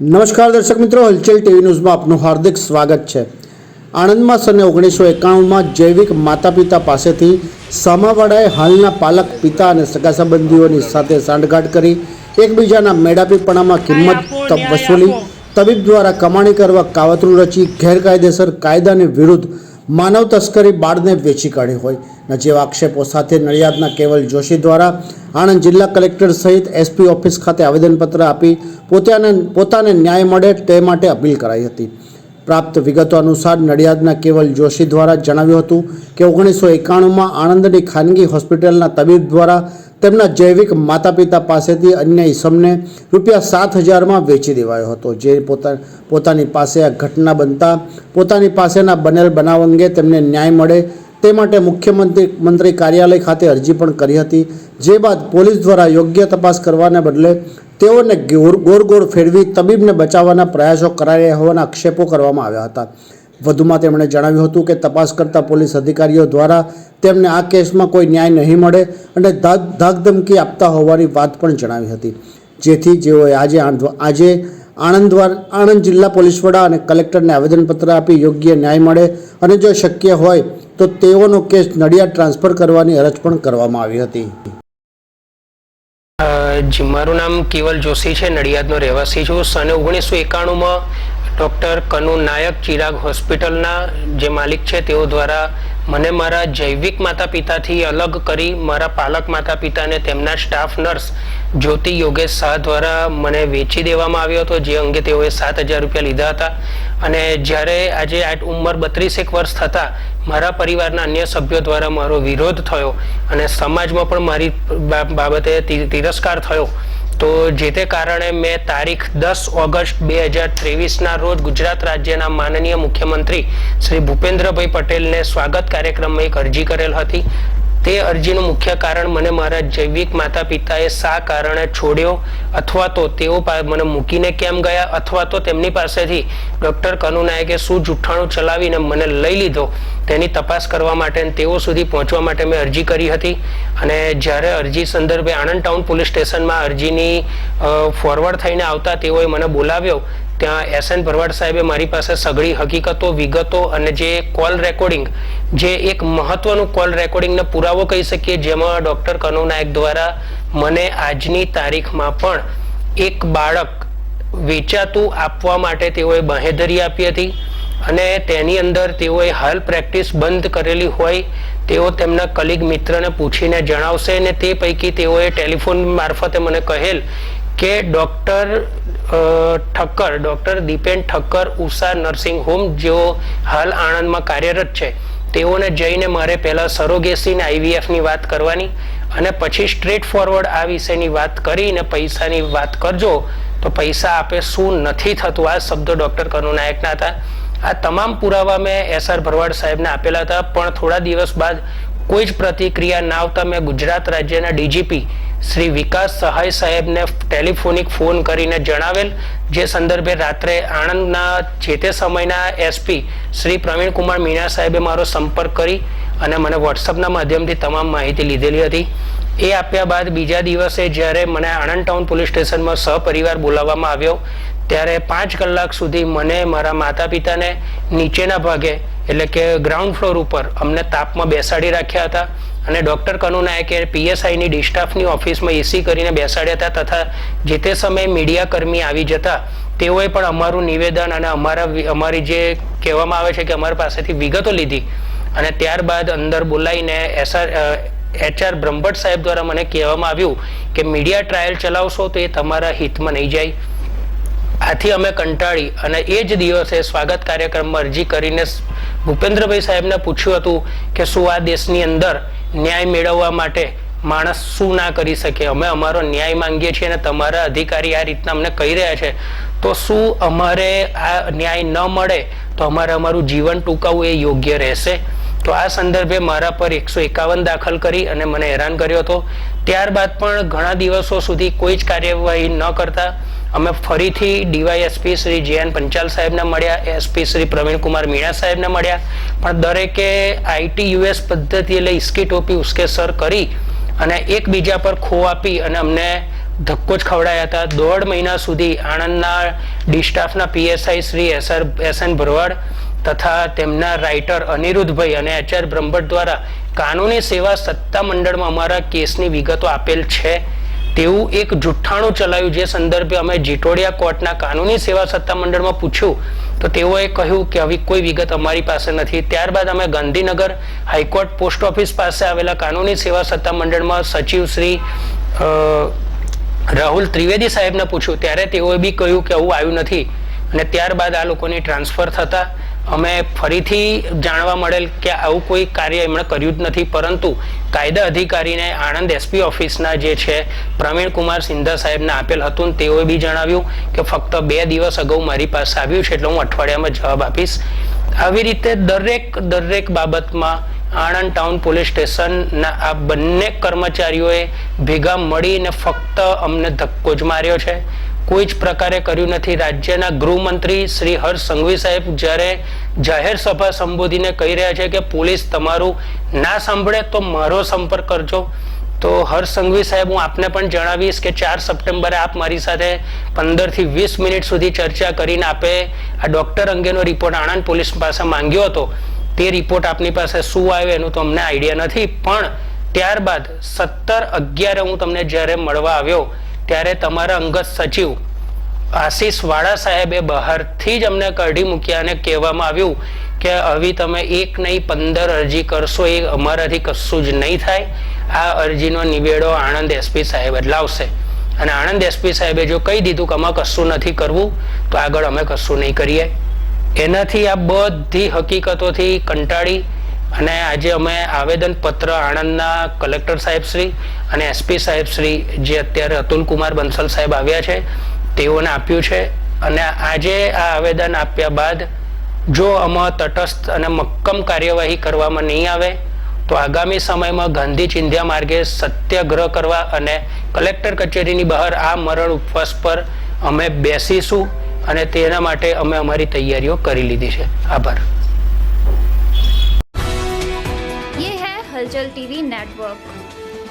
નમસ્કાર દર્શક મિત્રો, હલચલ ટીવી ન્યૂઝમાં આપનું હાર્દિક સ્વાગત છે। આણંદમાં સને 1991માં જૈવિક માતા પિતા પાસેથી સામાવાળાએ હાલના પાલક પિતા અને સગા સંબંધીઓની સાથે સાંઠગાંઠ કરી એકબીજાના મેળાપીપણામાં કિંમત વસૂલી તબીબ દ્વારા કમાણી કરવા કાવતરું રચી ગેરકાયદેસર કાયદાની વિરુદ્ધ માનવ તસ્કરી બાળને વેચી કાઢી હોય જેવા આક્ષેપો સાથે નડિયાદના કેવલ જોશી દ્વારા આણંદ જિલ્લા કલેક્ટર સહિત એસપી ઓફિસ ખાતે આવેદનપત્ર આપી પોતાને ન્યાય મળે તે માટે અપીલ કરાઈ હતી। પ્રાપ્ત વિગતો અનુસાર નડિયાદના કેવલ જોશી દ્વારા જણાવ્યું હતું કે 1991માં આણંદની ખાનગી હોસ્પિટલના તબીબ દ્વારા તેમના જૈવિક માતા પિતા પાસેથી અન્ય ઈસમને ₹7,000માં વેચી દેવાયો હતો, જે પોતાની પાસે આ ઘટના બનતા પોતાની પાસેના બનેલ બનાવ અંગે તેમને ન્યાય મળે તે માટે મુખ્યમંત્રી કાર્યાલય ખાતે અરજી પણ કરી હતી। જે બાદ પોલીસ દ્વારા યોગ્ય તપાસ કરવાને બદલે તેઓને ગોળ ફેરવી તબીબને બચાવવાના પ્રયાસો કરાયા હોવાના આક્ષેપો કરવામાં આવ્યા હતા। વધુમાં તેમણે જણાવ્યું હતું કે તપાસ કરતા પોલીસ અધિકારીઓ દ્વારા તેમને આ કેસમાં કોઈ ન્યાય નહીં મળે અને ધાકધમકી આપતા હોવાની વાત પણ જણાવી હતી, જેથી જેઓએ આજે આણંદ જિલ્લા પોલીસ વડા અને કલેક્ટરને આવેદનપત્ર આપી યોગ્ય ન્યાય મળે અને જો શક્ય હોય તો તેઓનો કેસ નડિયાદ ટ્રાન્સફર કરવાની અરજ પણ કરવામાં આવી હતી। જી, મારું નામ કેવલ જોશી છે, નડિયાદનો રહેવાસી છું। સને 1991માં ડૉક્ટર કનુ નાયક ચિરાગ હોસ્પિટલના જે માલિક છે તેઓ દ્વારા મને મારા જૈવિક માતા પિતાથી અલગ કરી મારા પાલક માતા પિતાને તેમના સ્ટાફ નર્સ જ્યોતિ યોગેશ શાહ દ્વારા મને વેચી દેવામાં આવ્યો હતો, જે અંગે તેઓએ ₹7,000 લીધા હતા। અને જ્યારે આજે આ ઉંમર 32 વર્ષ થતાં મારા પરિવારના અન્ય સભ્યો દ્વારા મારો વિરોધ થયો અને સમાજમાં પણ મારી બાબતે તિરસ્કાર થયો, તો જે તે કારણે મેં તારીખ 10 ઓગસ્ટ 2023ના રોજ ગુજરાત રાજ્યના માનનીય મુખ્યમંત્રી શ્રી ભૂપેન્દ્રભાઈ પટેલને સ્વાગત કાર્યક્રમમાં એક અરજી કરેલ હતી। તે અરજીનું મુખ્ય કારણ મને મારા જૈવિક માતા પિતાએ શા કારણે છોડ્યો, અથવા તો તેઓ મને મૂકીને કેમ ગયા, અથવા તો તેમની પાસેથી ડૉક્ટર કનુ નાયકે શું જુઠ્ઠાણું ચલાવીને મને લઈ લીધો તેની તપાસ કરવા માટે તેઓ સુધી પહોંચવા માટે મેં અરજી કરી હતી। અને જ્યારે અરજી સંદર્ભે આણંદ ટાઉન પોલીસ સ્ટેશનમાં અરજીની ફોરવર્ડ થઈને આવતા તેઓએ મને બોલાવ્યો। ત્યાં SN ભરવાડ સાહેબે મારી પાસે સઘળી હકીકતો, વિગતો અને જે કોલ રેકોર્ડિંગ, જે એક મહત્વનું કોલ રેકોર્ડિંગનો પુરાવો કહી શકીએ, જેમાં ડૉક્ટર કનુ નાયક દ્વારા મને આજની તારીખમાં પણ એક બાળક વેચાતું આપવા માટે તેઓએ બાંહેધરી આપી હતી અને તેની અંદર તેઓએ હાલ પ્રેક્ટિસ બંધ કરેલી હોય તેઓ તેમના કલીગ મિત્રને પૂછીને જણાવશે, અને તે પૈકી તેઓએ ટેલિફોન મારફતે મને કહેલ કે doctor Dipen Thakkar Usha nursing home, જેઓ હાલ આણંદમાં કાર્યરત છે, તેઓને જઈને મારે પહેલાં સરોગેસી અને IVFની વાત કરવાની અને પછી સ્ટ્રેટ ફોરવર્ડ આ વિષયની વાત કરીને પૈસાની વાત કરજો તો પૈસા આપે શું નથી થતું, આ શબ્દો ડૉક્ટર કનુ નાયકના હતા। આ તમામ પુરાવા મેં SR ભરવાડ સાહેબને આપેલા હતા, પણ થોડા દિવસ બાદ કોઈ જ પ્રતિક્રિયા ના આવતા મેં ગુજરાત રાજ્યના DGP શ્રી વિકાસ સહાય સાહેબને ટેલિફોનિક ફોન કરીને જણાવેલ, જે સંદર્ભે રાત્રે આણંદના જે તે સમયના SP શ્રી પ્રવીણકુમાર મીણા સાહેબે મારો સંપર્ક કરી અને મને વોટ્સઅપના માધ્યમથી તમામ માહિતી લીધેલી હતી। એ આપ્યા બાદ બીજા દિવસે જ્યારે મને આણંદ ટાઉન પોલીસ સ્ટેશનમાં સહપરિવાર બોલાવવામાં આવ્યો, ત્યારે 5 કલાક સુધી મને મારા માતા પિતાને નીચેના ભાગે એટલે કે ગ્રાઉન્ડ ફ્લોર ઉપર અમને તાપમાં બેસાડી રાખ્યા હતા અને ડૉક્ટર કનુ નાયકે PSIની ડિસ્ટાફની ઓફિસમાં AC કરીને બેસાડ્યા હતા, તથા જે તે સમયે મીડિયા કર્મી આવી જતા તેઓએ પણ અમારું નિવેદન અને અમારી જે કહેવામાં આવે છે કે અમારી પાસેથી વિગતો લીધી અને ત્યારબાદ અંદર બોલાવીને HR બ્રહ્મભટ્ટ સાહેબ દ્વારા મને કહેવામાં આવ્યું કે મીડિયા ટ્રાયલ ચલાવશો તો એ તમારા હિતમાં નહીં જાય। આથી અમે કંટાળી અને એ જ દિવસે સ્વાગત કાર્યક્રમમાં અરજી કરીને ભૂપેન્દ્રભાઈ સાહેબને પૂછ્યું હતું કે શું આ દેશની અંદર ન્યાય મેળવવા માટે માણસ શું ના કરી શકે, અમે અમારો ન્યાય માંગીએ છીએ અને તમારા અધિકારી આ રીતના અમને કહી રહ્યા છે, તો શું અમારે આ ન્યાય ન મળે તો અમારે અમારું જીવન ટૂંકાવવું એ યોગ્ય રહેશે? તો આ સંદર્ભે મારા પર 151 દાખલ કરી અને મને હેરાન કર્યો હતો। ત્યારબાદ પણ ઘણા દિવસો સુધી કોઈ જ કાર્યવાહી ન કરતા અમે ફરીથી DYSP શ્રી JN પંચાલ સાહેબને મળ્યા, SP શ્રી પ્રવીણકુમાર મીણા સાહેબને મળ્યા, પણ દરેકે ITUS પદ્ધતિ એટલે ઇસ્કી ટોપી ઉસ્કે સર કરી અને એકબીજા પર ખો આપી અને અમને ધક્કો જ ખવડાયા હતા. 1.5 મહિના સુધી આણંદના ડી સ્ટાફના પીએસઆઈ શ્રી એસએન ભરવાડ તથા તેમના રાઇટર અનિરુદ્ધભાઈ અને આચાર્ય બ્રહ્મભટ્ટ દ્વારા કાનૂની સેવા સત્તા મંડળમાં અમારા કેસની વિગતો આપેલ છે તેવું એક જુઠ્ઠાણું ચલાવ્યું. જે સંદર્ભે અમે જીટોડિયા કોર્ટના કાનૂની સેવા સત્તા મંડળમાં પૂછ્યું તો તેઓએ કહ્યું કે આવી કોઈ વિગત અમારી પાસે નથી. ત્યારબાદ અમે ગાંધીનગર હાઈકોર્ટ પોસ્ટ ઓફિસ પાસે આવેલા કાનૂની સેવા સત્તા મંડળમાં સચિવ શ્રી રાહુલ ત્રિવેદી સાહેબને પૂછ્યું ત્યારે તેઓએ બી કહ્યું કે આવું આવ્યું નથી. અને ત્યારબાદ આ લોકોની ટ્રાન્સફર થતા અમે ફરીથી જાણવા મળેલ કે આવું કોઈ કાર્ય એમણે કર્યું જ નથી. પરંતુ કાયદા અધિકારીને આણંદ એસપી ઓફિસના જે છે પ્રવીણ કુમાર સિંધા સાહેબને આપેલ હતું. તેઓએ બી જણાવ્યું કે ફક્ત 2 દિવસ અગાઉ મારી પાસે આવ્યું છે એટલે હું અઠવાડિયામાં જવાબ આપીશ. આવી રીતે દરેક બાબતમાં આણંદ ટાઉન પોલીસ સ્ટેશનના આ બંને કર્મચારીઓએ ભેગા મળીને ફક્ત અમને ધક્કો જ માર્યો છે. કોઈ જ પ્રકારે કર્યું નથી. રાજ્યના ગૃહમંત્રી શ્રી હર્ષ સંઘવી સાહેબ જ્યારે જાહેર સભા સંબોધીને કહી રહ્યા છે કે પોલીસ તમારું ના સાંભળે તો મારો સંપર્ક કરજો, તો હર્ષ સંઘવી સાહેબ હું આપને પણ જણાવીશ કે 4 સપ્ટેમ્બરે આપ મારી સાથે 15 થી 20 મિનિટ સુધી ચર્ચા કરીને આપે આ ડોક્ટર અંગેનો રિપોર્ટ આણંદ પોલીસ પાસે માંગ્યો હતો. તે રિપોર્ટ આપની પાસે શું આવ્યો એનું તો અમને આઈડિયા નથી. પણ ત્યારબાદ 17/11 હું તમને જ્યારે મળવા આવ્યો ત્યારે તમારા અંગત સચિવ આશીષ વાળા સાહેબે બહારથી જ અમને કાઢી મૂક્યા અને કહેવામાં આવ્યું કે હવે તમે 1 નહીં 15 અરજી કરશો એ અમારાથી કશું જ નહીં થાય. આ અરજીનો નિવેડો આણંદ એસપી સાહેબ જ લાવશે. અને આણંદ એસપી સાહેબે જો કહી દીધું કે અમે કશું નથી કરવું તો આગળ અમે કશું નહીં કરીએ. એનાથી આ બધી હકીકતોથી કંટાળી અને આજે અમે આવેદન પત્ર આણંદના કલેક્ટર સાહેબ શ્રી અને એસપી સાહેબ શ્રી જે અત્યારે અતુલ કુમાર બંસલ સાહેબ આવ્યા છે તેઓને આપ્યું છે. અને આજે આ આવેદન આપ્યા બાદ જો આમાં તટસ્થ અને મક્કમ કાર્યવાહી કરવામાં નહીં આવે તો આગામી સમયમાં ગાંધી ચિંધ્યા માર્ગે સત્યાગ્રહ કરવા અને કલેક્ટર કચેરીની બહાર આ મરણ ઉપવાસ પર અમે બેસીશું અને તેના માટે અમે અમારી તૈયારીઓ કરી લીધી છે. આભાર. हलचल टीवी नेटवर्क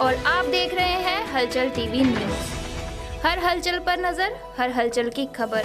और आप देख रहे हैं हलचल टीवी न्यूज. हर हलचल पर नजर, हर हलचल की खबर.